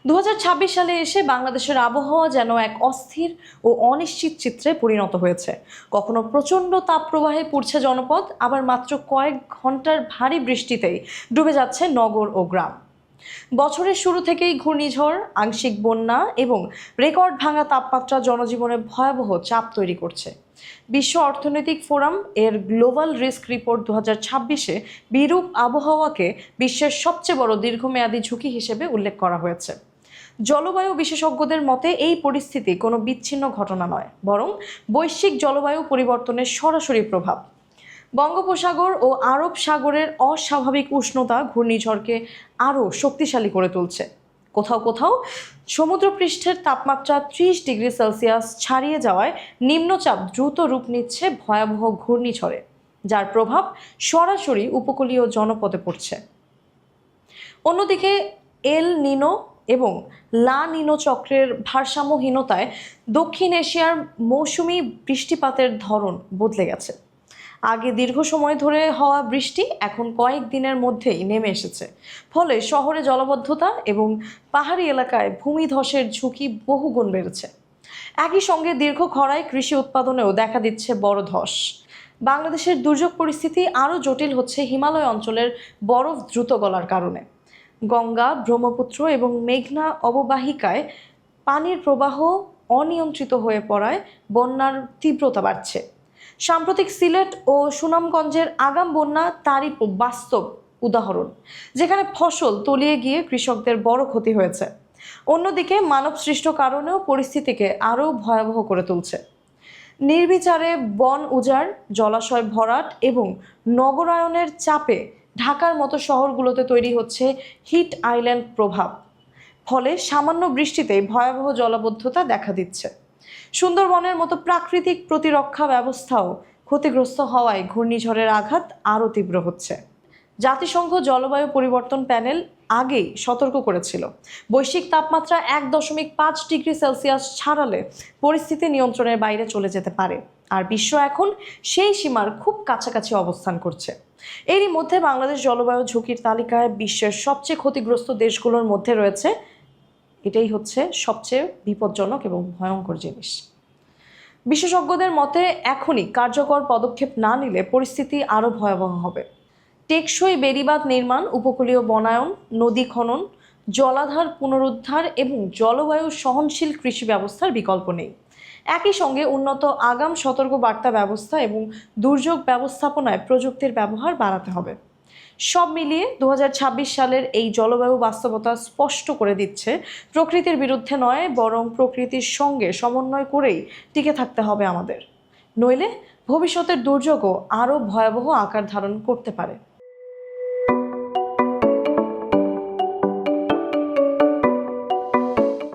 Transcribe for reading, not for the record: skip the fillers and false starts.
2026 সালে এসে বাংলাদেশের আবহাওয়া যেন এক অস্থির ও অনিশ্চিত চিত্রে পরিণত হয়েছে। কখনো প্রচণ্ড তাপপ্রবাহে পুড়ছে জনপদ, আবার মাত্র কয়েক ঘন্টার ভারী বৃষ্টিতেই ডুবে যাচ্ছে নগর ও গ্রাম। বছরের শুরু থেকেই ঘূর্ণিঝড়, আংশিক বন্যা এবং রেকর্ড ভাঙা তাপমাত্রা জনজীবনে ভয়াবহ চাপ তৈরি করছে। বিশ্ব অর্থনৈতিক ফোরাম এর গ্লোবাল রিস্ক রিপোর্ট 2026-এ বিরূপ আবহাওয়াকে বিশ্বের সবচেয়ে বড় দীর্ঘমেয়াদী ঝুঁকি হিসেবে উল্লেখ করা হয়েছে। জলবায়ু বিশেষজ্ঞদের মতে এই পরিস্থিতি কোনো বিচ্ছিন্ন ঘটনা নয়, বরং বৈশ্বিক জলবায়ু পরিবর্তনের সরাসরি প্রভাব। বঙ্গোপসাগর ও আরব সাগরের অস্বাভাবিক উষ্ণতা ঘূর্ণিঝড়কে আরও শক্তিশালী করে তুলছে। কোথাও কোথাও সমুদ্রপৃষ্ঠের তাপমাত্রা 30 ডিগ্রি সেলসিয়াস ছাড়িয়ে যাওয়ায় নিম্নচাপ দ্রুত রূপ নিচ্ছে ভয়াবহ ঘূর্ণিঝড়ে, যার প্রভাব সরাসরি উপকূলীয় জনপদে পড়ছে। অন্যদিকে এল নিনো এবং লা নিনো চক্রের ভারসাম্যহীনতায় দক্ষিণ এশিয়ার মৌসুমি বৃষ্টিপাতের ধরন বদলে গেছে। আগে দীর্ঘ সময় ধরে হওয়া বৃষ্টি এখন কয়েক দিনের মধ্যেই নেমে এসেছে, ফলে শহরে জলাবদ্ধতা এবং পাহাড়ি এলাকায় ভূমিধসের ঝুঁকি বহুগুণ বেড়েছে। একই সঙ্গে দীর্ঘ খরায় কৃষি উৎপাদনেও দেখা দিচ্ছে বড় ধস। বাংলাদেশের দুর্যোগ পরিস্থিতি আরও জটিল হচ্ছে হিমালয় অঞ্চলের বরফ দ্রুত গলার কারণে। গঙ্গা, ব্রহ্মপুত্র এবং মেঘনা অববাহিকায় পানির প্রবাহ অনিয়ন্ত্রিত হয়ে পড়ায় বন্যার তীব্রতা বাড়ছে। সাম্প্রতিক সিলেট ও সুনামগঞ্জের আগাম বন্যা তারই বাস্তব উদাহরণ, যেখানে ফসল তলিয়ে গিয়ে কৃষকদের বড় ক্ষতি হয়েছে। অন্যদিকে মানবসৃষ্ট কারণেও পরিস্থিতিকে আরও ভয়াবহ করে তুলছে। নির্বিচারে বন উজাড়, জলাশয় ভরাট এবং নগরায়নের চাপে ঢাকার মতো শহরগুলোতে তৈরি হচ্ছে হিট আইল্যান্ড প্রভাব। ফলে সামান্য বৃষ্টিতেই ভয়াবহ জলাবদ্ধতা দেখা দিচ্ছে। সুন্দরবনের মতো প্রাকৃতিক প্রতিরক্ষা ব্যবস্থাও ক্ষতিগ্রস্ত হওয়ায় ঘূর্ণিঝড়ের আঘাত আরও তীব্র হচ্ছে। জাতিসংঘ জলবায়ু পরিবর্তন প্যানেল আগেই সতর্ক করেছিল, বৈশ্বিক তাপমাত্রা 1.5 ডিগ্রি সেলসিয়াস ছাড়ালে পরিস্থিতি নিয়ন্ত্রণের বাইরে চলে যেতে পারে। আর বিশ্ব এখন সেই সীমার খুব কাছাকাছি অবস্থান করছে। এরই মধ্যে বাংলাদেশ জলবায়ু ঝুঁকির তালিকায় বিশ্বের সবচেয়ে ক্ষতিগ্রস্ত দেশগুলোর মধ্যে রয়েছে। এটাই হচ্ছে সবচেয়ে বিপজ্জনক এবং ভয়ঙ্কর জিনিস। বিশেষজ্ঞদের মতে এখনই কার্যকর পদক্ষেপ না নিলে পরিস্থিতি আরও ভয়াবহ হবে। টেকসই বেড়িবাঁধ নির্মাণ, উপকূলীয় বনায়ন, নদী খনন, জলাধার পুনরুদ্ধার এবং জলবায়ু সহনশীল কৃষি ব্যবস্থার বিকল্প নেই। একই সঙ্গে উন্নত আগাম সতর্ক বার্তা ব্যবস্থা এবং দুর্যোগ ব্যবস্থাপনায় প্রযুক্তির ব্যবহার বাড়াতে হবে। সব মিলিয়ে 2026 সালের এই জলবায়ু বাস্তবতা স্পষ্ট করে দিচ্ছে, প্রকৃতির বিরুদ্ধে নয়, বরং প্রকৃতির সঙ্গে সমন্বয় করেই টিকে থাকতে হবে আমাদের। নইলে ভবিষ্যতের দুর্যোগও আরও ভয়াবহ আকার ধারণ করতে পারে।